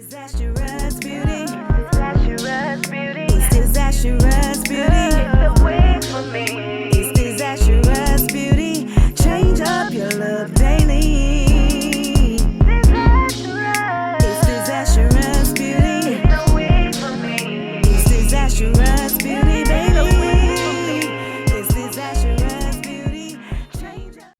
Disastrous beauty. Disastrous beauty. It's disastrous beauty. The way for me. It's disastrous beauty. Change up your look daily. Disastrous. It's disastrous beauty. The way for me. It's disastrous beauty, baby. It's disastrous beauty. Change up.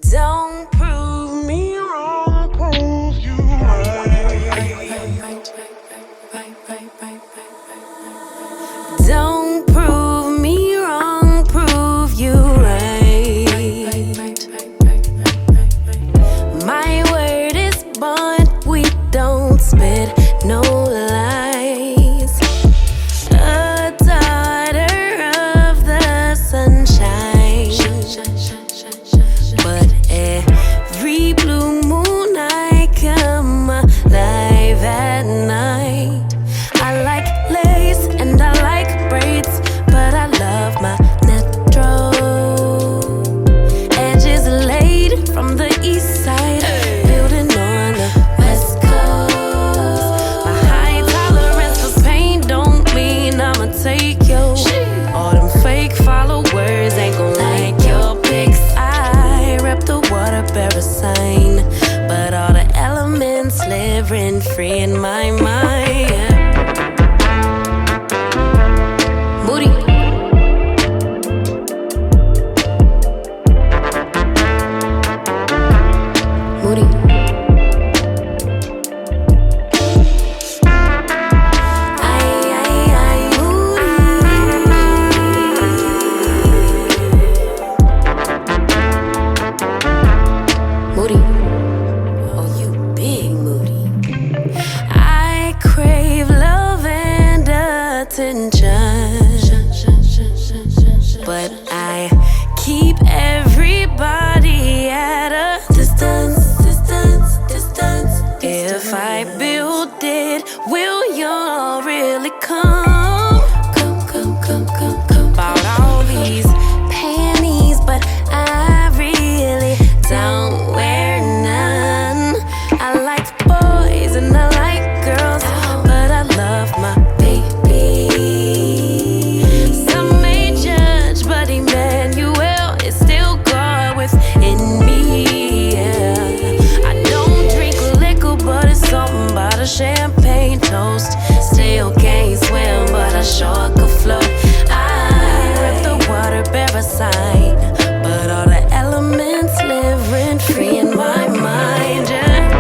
Don't prove me wrong, prove you right. Don't prove me wrong, prove you right. My word is bond, we don't spit no lies. A daughter of the sunshine, but every blue moon I come alive at night. I like lace and I like braids, but I love my natural edges laid from the east side, building on the west coast. My high tolerance for pain don't mean I'ma take yours. All them fake followers ain't gon' like your pics. I rep the water bearer sign, but all the elements live rent free in my mind. Moody. Moody. Moody. Oh, you big Moody. I crave love and attention, but I keep everybody at a distance. If I build it, will y'all really come? Bought all these panties, but I really don't wear none. I like boys and I like girls, but I love my baby. Some may judge, but Emmanuel is still God within me. Yeah. I don't drink liquor, but it's something about a champagne toast. Still can't swim, but I sure could float. I rip the water bearer sign, but all the elements live rent free in my mind. Yeah.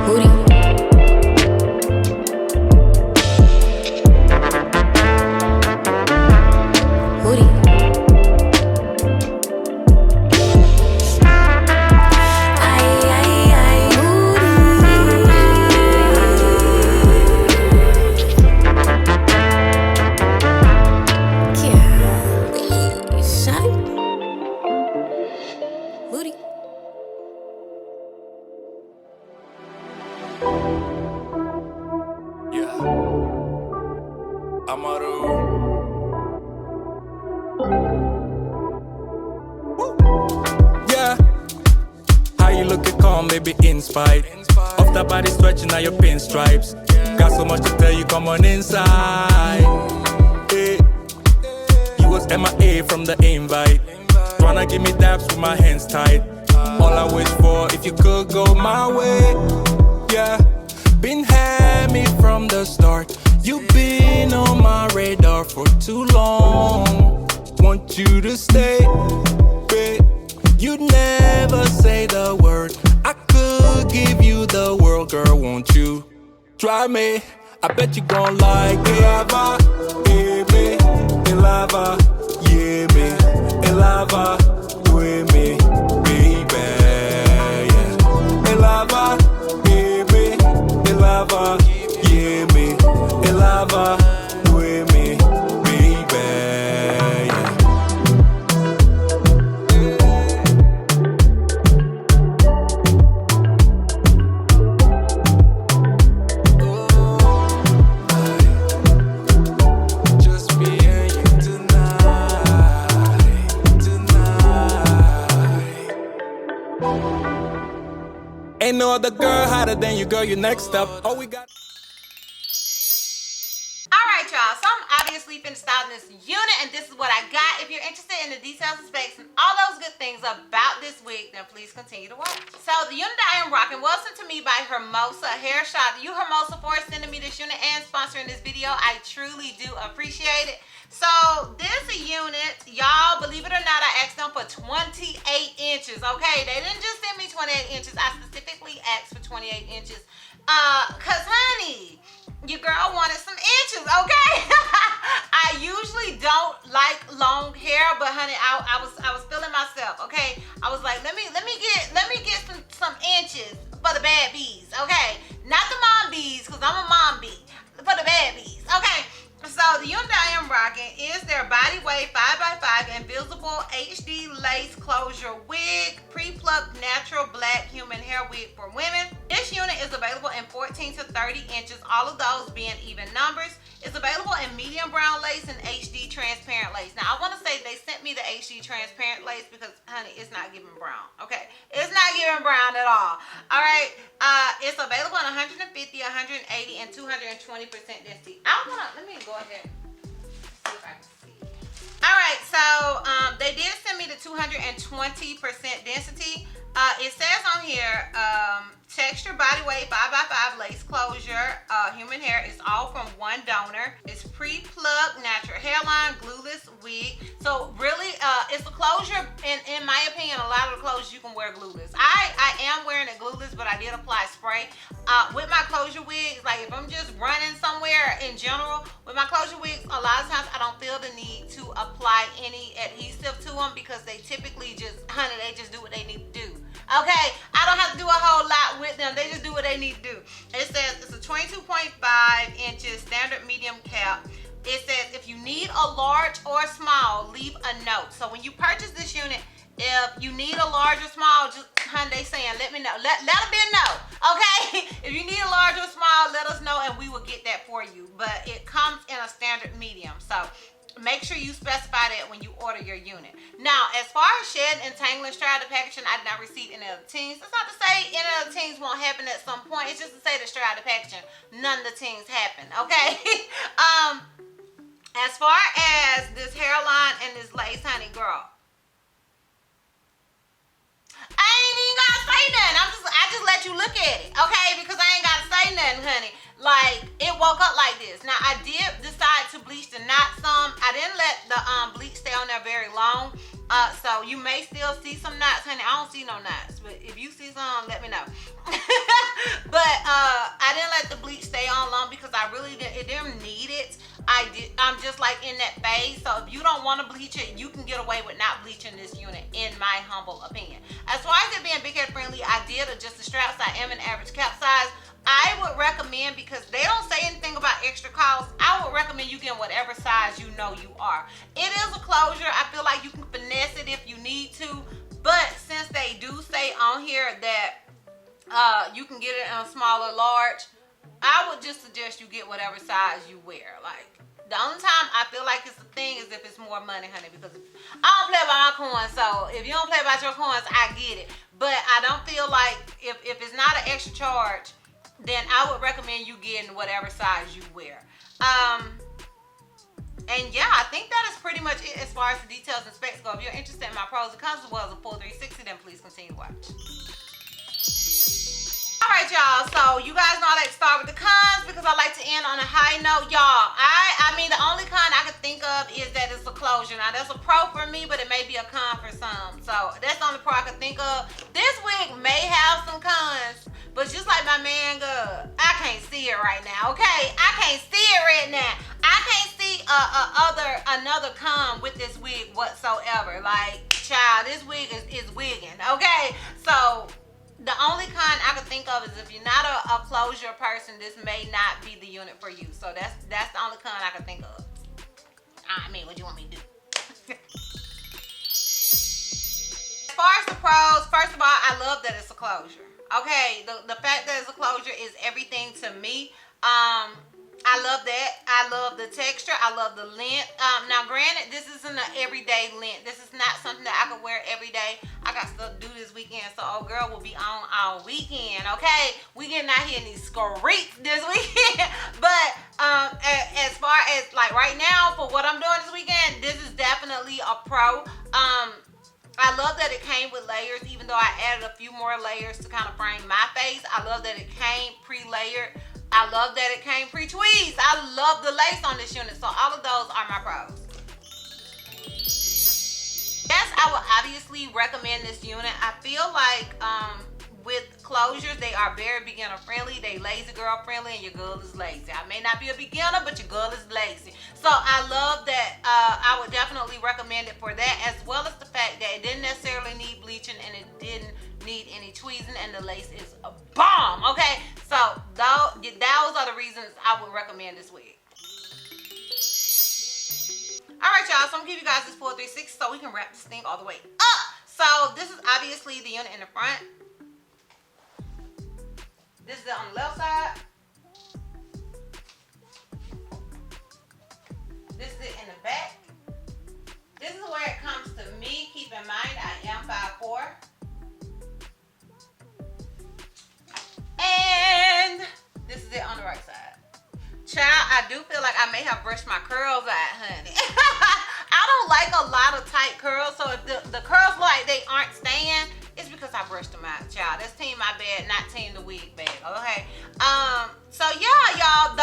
Moody. Moody. Moody. Yeah, Amaru. Yeah, how you looking calm, baby, in spite of the body stretching out your pinstripes. Got so much to tell you, come on inside. Hey. You was MIA from the invite, tryna give me daps with my hands tied. All I wish for, if you could go my way. Yeah, been had me from the start. You've been on my radar for too long. Want you to stay, babe. You'd never say the word. I could give you the world, girl, won't you? Try me, I bet you gon' like it. Lava, yeah, me. Lava, yeah, me. Lava, with me, baby, yeah. Lava, yeah, me. Lava, yeah, me. Lava, with me, baby, yeah. Just me and you tonight. no other girl hotter than you, girl, you next up. Oh, we got. Alright y'all, so I'm obviously finished styling this unit and this is what I got. If you're interested in the details and specs and all those good things about this wig, then please continue to watch. So the unit that I am rocking was sent to me by Hermosa Hair. Shout out to you, Hermosa, for sending me this unit and sponsoring this video. I truly do appreciate it. So this unit, y'all, believe it or not, I asked them for 28 inches, okay? They didn't just send me 28 inches. I specifically asked for 28 inches. Cause honey, your girl wanted some inches, okay? I usually don't like long hair, but honey, I was feeling myself, okay? I was like, let me get some inches for the bad bees, okay? Not the mom bees, cause I'm a mom bee, for the bad bees, okay? So the unit I am rocking is their body weight 5x5 invisible HD lace closure wig, pre-plucked natural black human hair wig for women. This unit is available in 14 to 30 inches, all of those being even numbers. It's available in medium brown lace and HD transparent lace. Now I want to say they sent me the HD transparent lace because honey, it's not giving brown, okay? It's not giving brown at all. All right, it's available in 150, 180, and 220% density. Let me go ahead and see if I can see. All right, so they did send me the 220% density. It says on here, texture body weight 5x5 lace closure, human hair. It's all from one donor. It's pre-plucked natural hairline glueless wig. So really, it's a closure. In my opinion, a lot of the closures you can wear glueless. I am wearing it glueless, but I did apply spray. With my closure wigs, like if I'm just running somewhere in general, with my closure wigs, a lot of times I don't feel the need to apply any adhesive to them because they typically just, honey, they just do what they need to do. Okay, I don't have to do a whole lot with them. They just do what they need to do. It says it's a 22.5 inches standard medium cap. It says if you need a large or small, leave a note. So when you purchase this unit, if you need a large or small, just, honey, they saying, let me know. Let them be know, okay? If you need a large or small, let us know and we will get that for you. But it comes in a standard medium. So make sure you specify that when you order your unit. Now, as far as shed and tangling strata packaging, I did not receive any of the tings. That's not to say any of the tings won't happen at some point. It's just to say the strata packaging, none of the tings happen, okay? As far as this hairline and this lace, honey, girl, I ain't even gotta say nothing. I just let you look at it, okay? Because I ain't gotta say nothing, honey. Like, it woke up like this. Now, I did decide to bleach the knots some. I didn't let the bleach stay on there very long. So you may still see some knots, honey. I don't see no knots. But if you see some, let me know. But I didn't let the bleach stay on long because I really didn't need it. I'm just like in that phase. So if you don't want to bleach it, you can get away with not bleaching this unit, in my humble opinion. As far as it being big head friendly, I did adjust the straps. I am an average cap size. I would recommend, because they don't say anything about extra cost, I would recommend you get whatever size you know you are. It is a closure. I feel like you can finesse it if you need to. But since they do say on here that you can get it in a small or large, I would just suggest you get whatever size you wear. Like, the only time I feel like it's a thing is if it's more money, honey, because I don't play about my coins. So if you don't play about your coins, I get it. But I don't feel like if it's not an extra charge, then I would recommend you getting whatever size you wear. And yeah, I think that is pretty much it as far as the details and specs go. If you're interested in my pros and cons as well as a full 360, then please continue to watch. Alright y'all, so you guys know I like to start with the cons because I like to end on a high note. Y'all, I mean the only con I could think of is that it's a closure. Now that's a pro for me, but it may be a con for some. So that's the only pro I could think of. This wig may have some cons, but just like my man God, I can't see it right now, okay? I can't see it right now. I can't see another con with this wig whatsoever. Like, child, this wig is wigging, okay? So the only con I could think of is if you're not a closure person, this may not be the unit for you. So that's the only con I could think of. I mean, what do you want me to do? As far as the pros, first of all, I love that it's a closure. Okay, the fact that it's a closure is everything to me. I love that. I love the texture. I love the length. Now, granted, this isn't an everyday length. This is not something that I could wear every day. I got to do this weekend, so old girl will be on all weekend, okay? We getting out here in these streets this weekend. But as far as like right now, for what I'm doing this weekend, this is definitely a pro. I love that it came with layers, even though I added a few more layers to kind of frame my face. I love that it came pre-layered. I love that it came pre-tweezed. I love the lace on this unit. So all of those are my pros. Yes, I would obviously recommend this unit. I feel like with closures, they are very beginner friendly. They lazy girl friendly, and your girl is lazy. I may not be a beginner, but your girl is lazy. So I love that. I would definitely recommend it for that, as well as the fact that it didn't necessarily need bleaching and it didn't need any tweezing, and the lace is a bomb. Okay, so those are the reasons I would recommend this wig. All right, y'all, so I'm gonna give you guys this full 360 so we can wrap this thing all the way up. So this is obviously the unit in the front. This is it on the left side. This is it in the back. This is where it comes to me. Keep in mind, I am 5'4". And this is it on the right side. Child, I do feel like I may have brushed my curls out, honey. I don't like a lot of tight curls, so if the curls look like they aren't staying, it's because I brushed them out, child. That's team my bad, not team the wig bag, okay? So yeah, y'all,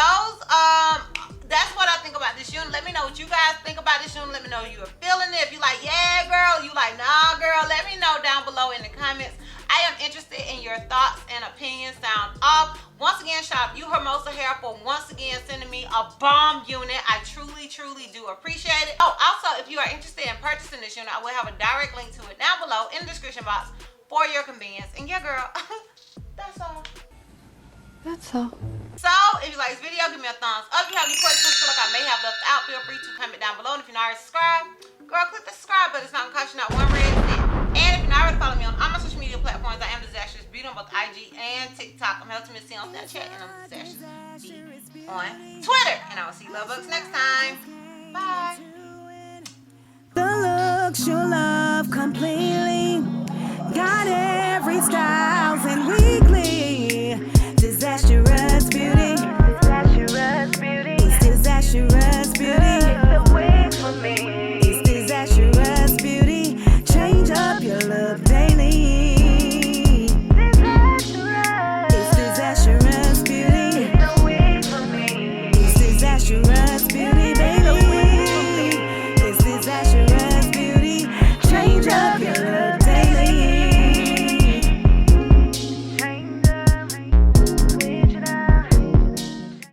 that's what I think about this unit. Let me know what you guys think about this unit. Let me know if you're feeling it. If you like, yeah, girl, you like, nah, girl, let me know down below in the comments. I am interested in your thoughts and opinions. Sound off. Once again, shout out you, Hermosa Hair, for once again sending me a bomb unit. I truly, truly do appreciate it. Oh, also, if you are interested in purchasing this unit, I will have a direct link to it down below in the description box for your convenience. And yeah, girl, that's all. That's all. So, if you like this video, give me a thumbs up. If you have any questions feel like I may have left out, feel free to comment down below. And if you're not already subscribed, girl, click the subscribe button. It's not gonna cost you not one red cent. And if you're not already following me on all my social media platforms, I am DizastrousBeauty on both IG and TikTok. I'm Helton Miss C on Snapchat, and I'm DizastrousBeauty on Twitter. And I will see you love bugs next time. Bye. The looks you love completely. Got every style and